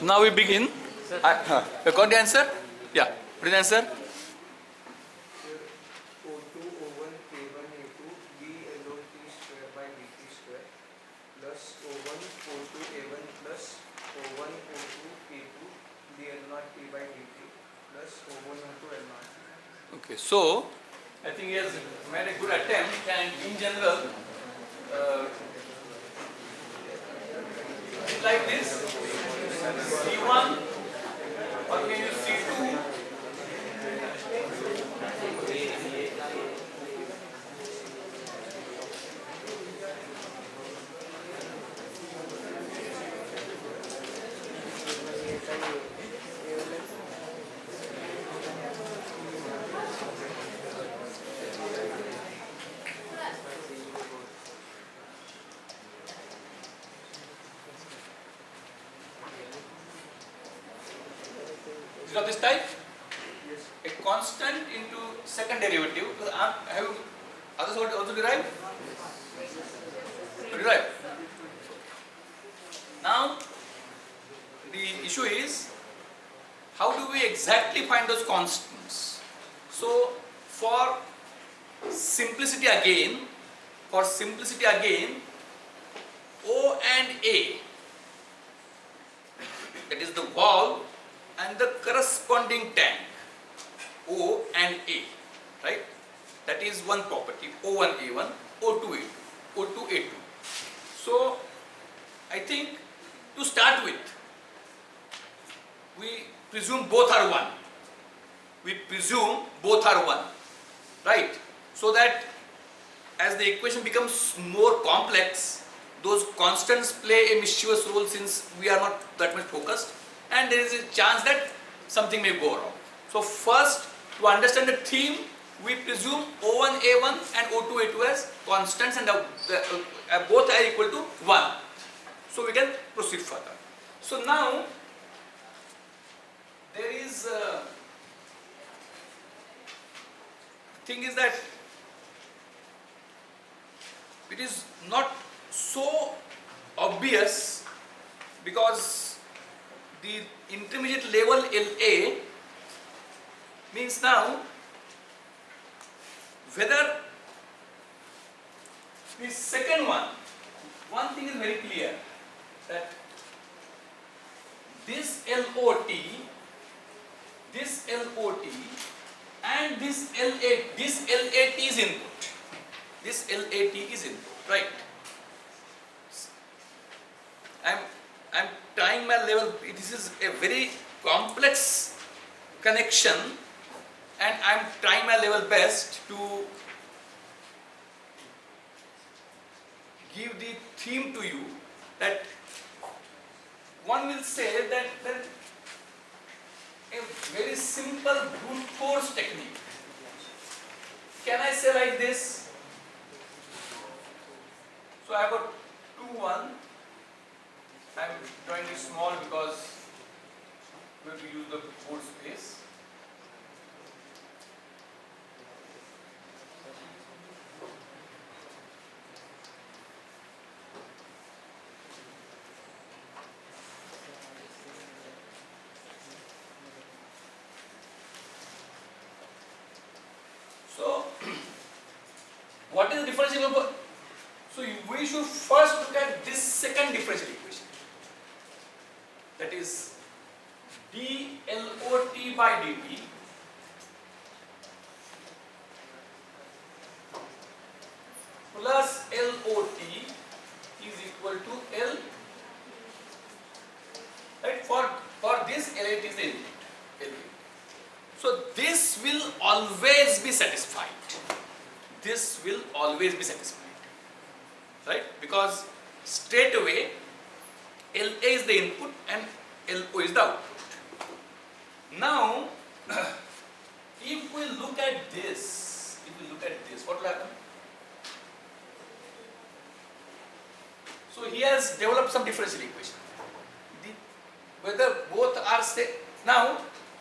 Now we begin. You got the answer? Yeah. What is the answer? O2 O1 K1 A2 dLOT square by dt square plus O1 O2 A1 plus O1 O2 K2 dL0 T by dt plus O1 O2 L0. Okay. So, I think he has made a good attempt, and in general, it's like this. C1 or can you C2? Is it of this type? A constant into second derivative. Have others also derived? Derived. Now, the issue is how do we exactly find those constants? So, for simplicity again, O and A, that is the valve and the corresponding tank, O and A, right? That is one property, O1 A1, O2 A2, O2 A2. So, I think to start with, we presume both are 1. Right? So that as the equation becomes more complex, those constants play a mischievous role since we are not that much focused, and there is a chance that something may go wrong. So first, to understand the theme, we presume O1 A1 and O2 A2 as constants, and both are equal to 1. So we can proceed further. So now, there is thing is that it is not so obvious because the intermediate level LA means now whether the second one thing is very clear, that this LOT and this LAT is input. This LAT is input, right? I'm trying my level. This is a very complex connection, and I'm trying my level best to give the theme to you, that one will say that a very simple brute force technique. Can I say like this? So I have got 2, 1. I'm drawing it small because we have to use the board space. So, what is the differential equation? So, we should first look at this second differential equation. That is dLOT by dt plus LOT is equal to L. Right? For this LAT is the input. So this will always be satisfied. This will always be satisfied. Right? Because straight away LA is the input and LO is the output. Now, if we look at this, what will happen? So he has developed some differential equation. Whether both are now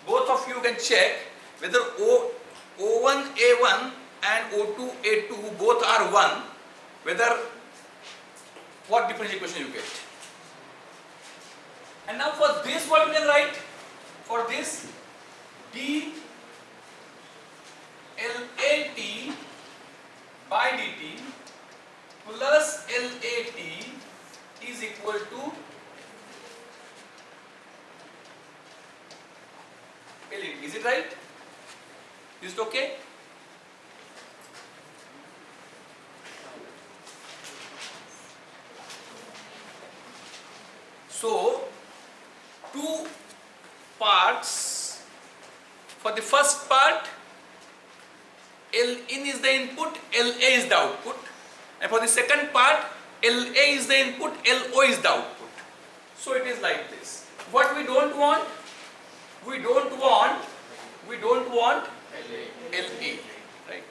both of you can check whether O1 A1 and O2 A2 both are 1, whether what differential equation you get. And now for this, what we can write? For this, d LAT by dt plus LAT is equal to LAT. Is it right? Is it okay? So, two parts. For the first part, L in is the input, LA is the output. And for the second part, LA is the input, LO is the output. So it is like this. What we don't want? We don't want LA, right?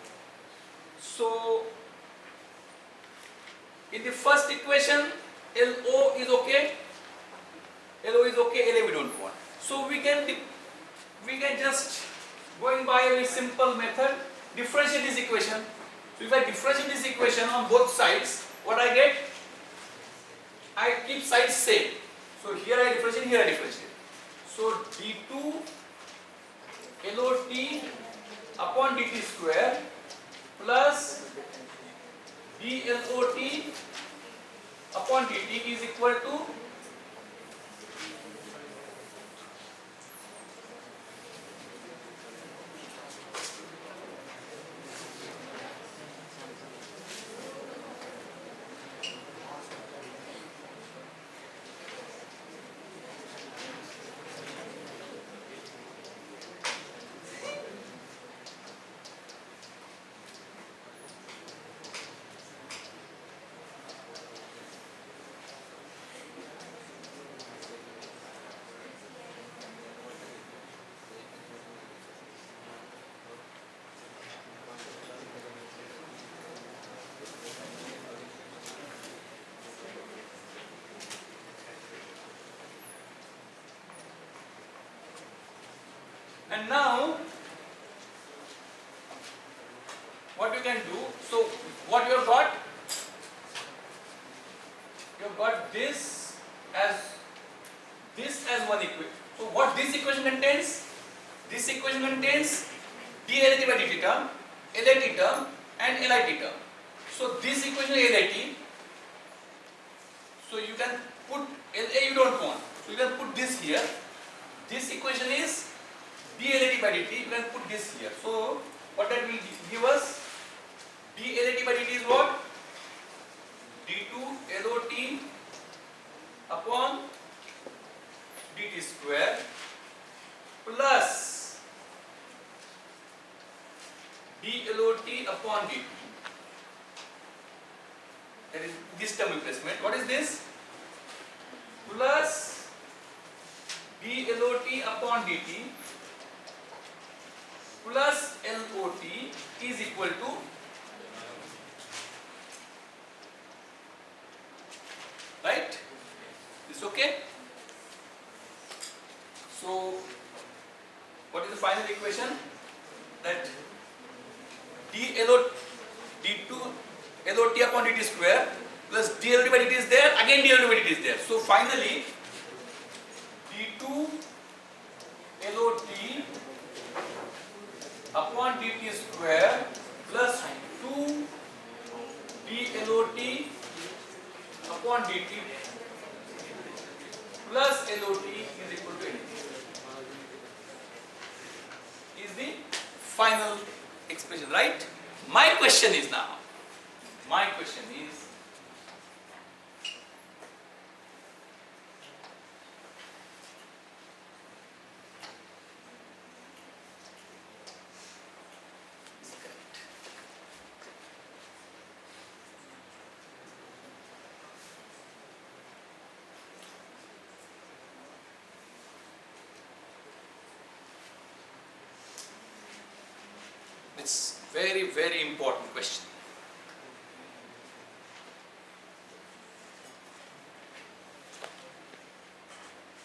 So in the first equation, LO is okay, LA we don't want. So we can just, going by a very simple method, differentiate this equation. So if I differentiate this equation on both sides, what I get? I keep sides same. So here I differentiate, here I differentiate. So d2 LOT upon dt square plus dLOT upon dt is equal to and now what you can do, so what you have got? You have got this as one equation. So what this equation contains? This equation contains dLAT by dt term, LAT term and LIT term. So this equation is LAT. So you can put LA you don't want. So you can put this here. This equation is dLAT by dt, you can put this here. So what that will give us? dLAT by dt is what? d2 LOT upon dt square plus dLOT upon dt. That is this term replacement. What is this? Plus dLOT upon dt plus LOT is equal to right? Is okay? So what is the final equation? That d2 LOT upon dt square plus dLOT by dt is there, again dLOT by dt is there. So finally d2 LOT upon dt square plus 2 dLOT upon dt plus LOT is equal to anything. Is the final expression, right? My question is, it's very, very important question.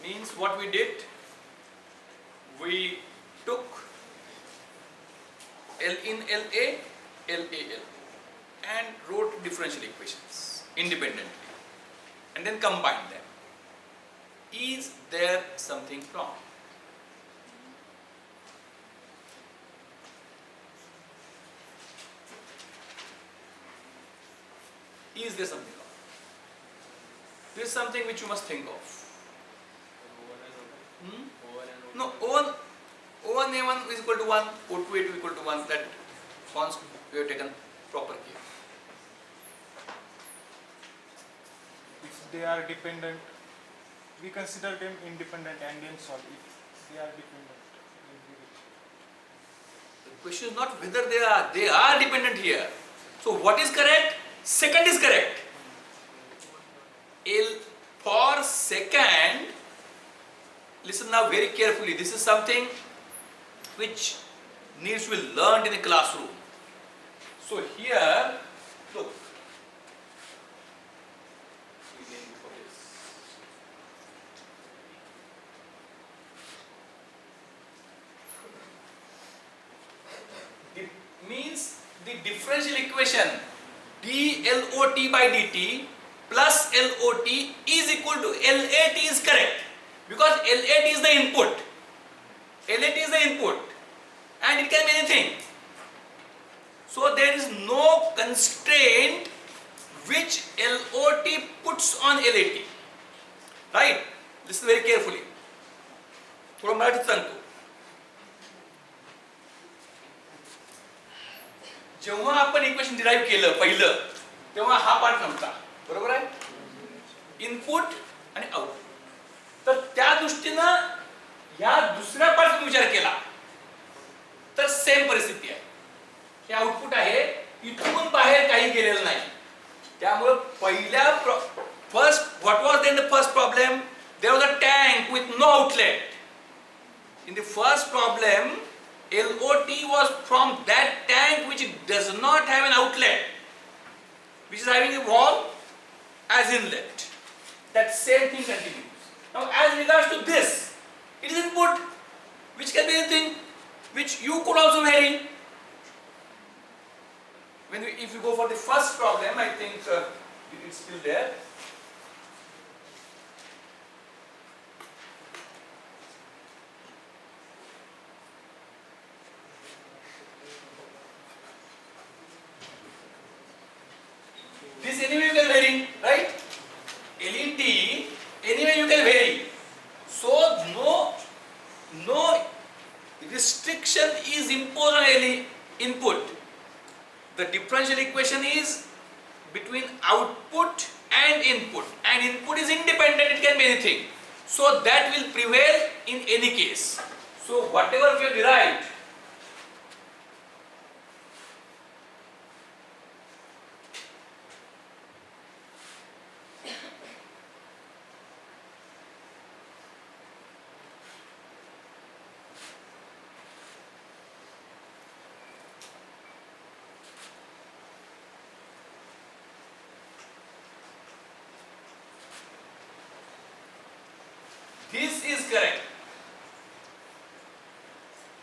Means what we did, we took L in LA, LAL and wrote differential equations independently and then combined them. Is there something wrong? Is there something wrong? This is something which you must think of. Hmm? No, O1 A1 is equal to 1, O2 A2 equal to 1. That once we have taken proper care. If they are dependent, we consider them independent and then solve. If they are dependent, then we will. The question is not whether they are dependent here. So what is correct? Second is correct. For second, listen now very carefully. This is something which needs to be learned in a classroom. So here, look. It means the differential equation dLOT by dt plus LOT is equal to LAT is correct, because LAT is the input. LAT is the input and it can be anything. So there is no constraint which LOT puts on LAT. Right? Listen very carefully. थोड़ा मराठीत सांगतो. जेव्हा आपण equation derive केलं पहिलं, तेव्हा हा part नव्हता. बरोबर आहे? इनपुट आणि आउटपुट. तर त्या दृष्टीनं या दुसऱ्या पार्टचा विचार केला तर सेम परिस्थिती आहे. हे आउटपुट आहे, इथून बाहेर काही गेलेलं नाही. त्यामुळे पहिल्या first what was then the first problem? There was a tank with no outlet. In the first problem, LOT was from that tank which does not have an outlet, which is having a wall as inlet. That same thing continues. Now as regards to this, it is input which can be anything, which you could also vary. If you go for the first problem, I think it's still there. This anyway you can vary, right? LET anyway you can vary. So no restriction is imposed on any input. The differential equation is between output and input, and input is independent, it can be anything. So that will prevail in any case. So whatever we have derived, this is correct.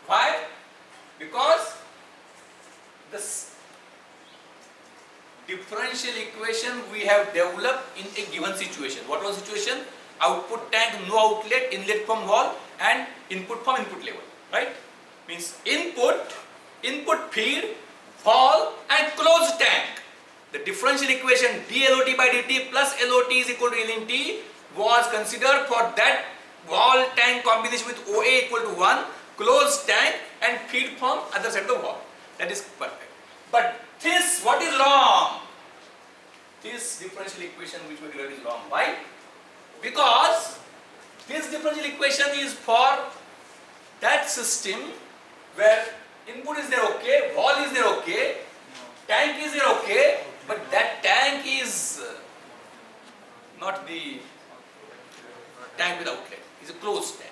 Why? Because this differential equation we have developed in a given situation. What was the situation? Output tank, no outlet, inlet from wall, and input from input level. Right? Means input feed, wall, and closed tank. The differential equation dLOT by dt plus LOT is equal to LNT was considered for that wall tank combination with OA equal to 1, closed tank, and feed from other side of the wall. That is perfect. But this, what is wrong? This differential equation which we derived is wrong. Why? Because this differential equation is for that system where input is there okay, wall is there okay, tank is there okay, but that tank is not the tank with outlet. It's a closed tank.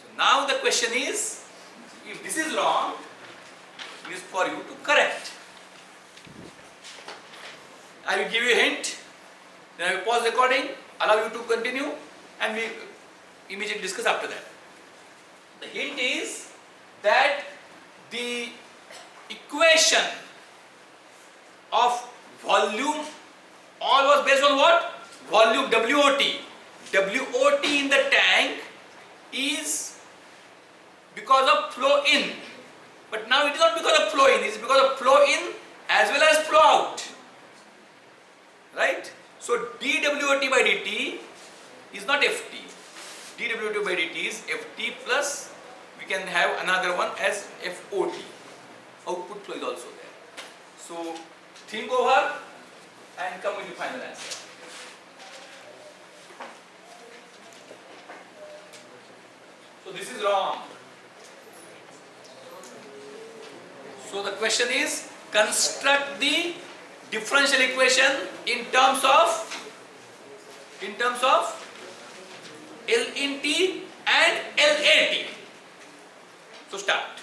So now the question is, if this is wrong, it is for you to correct. I will give you a hint, then I will pause recording, allow you to continue, and we immediately discuss after that. The hint is that the equation of volume all was based on what? Volume WOT. WOT in the tank is because of flow in. But now it is not because of flow in, it is because of flow in as well as flow out. Right? So dWOT by dt is not Ft. dWOT by dt is Ft plus we can have another one as FOT. Output flow is also there. So think over and come with the final answer. So this is wrong. So the question is construct the differential equation in terms of L in T and LAT. So start.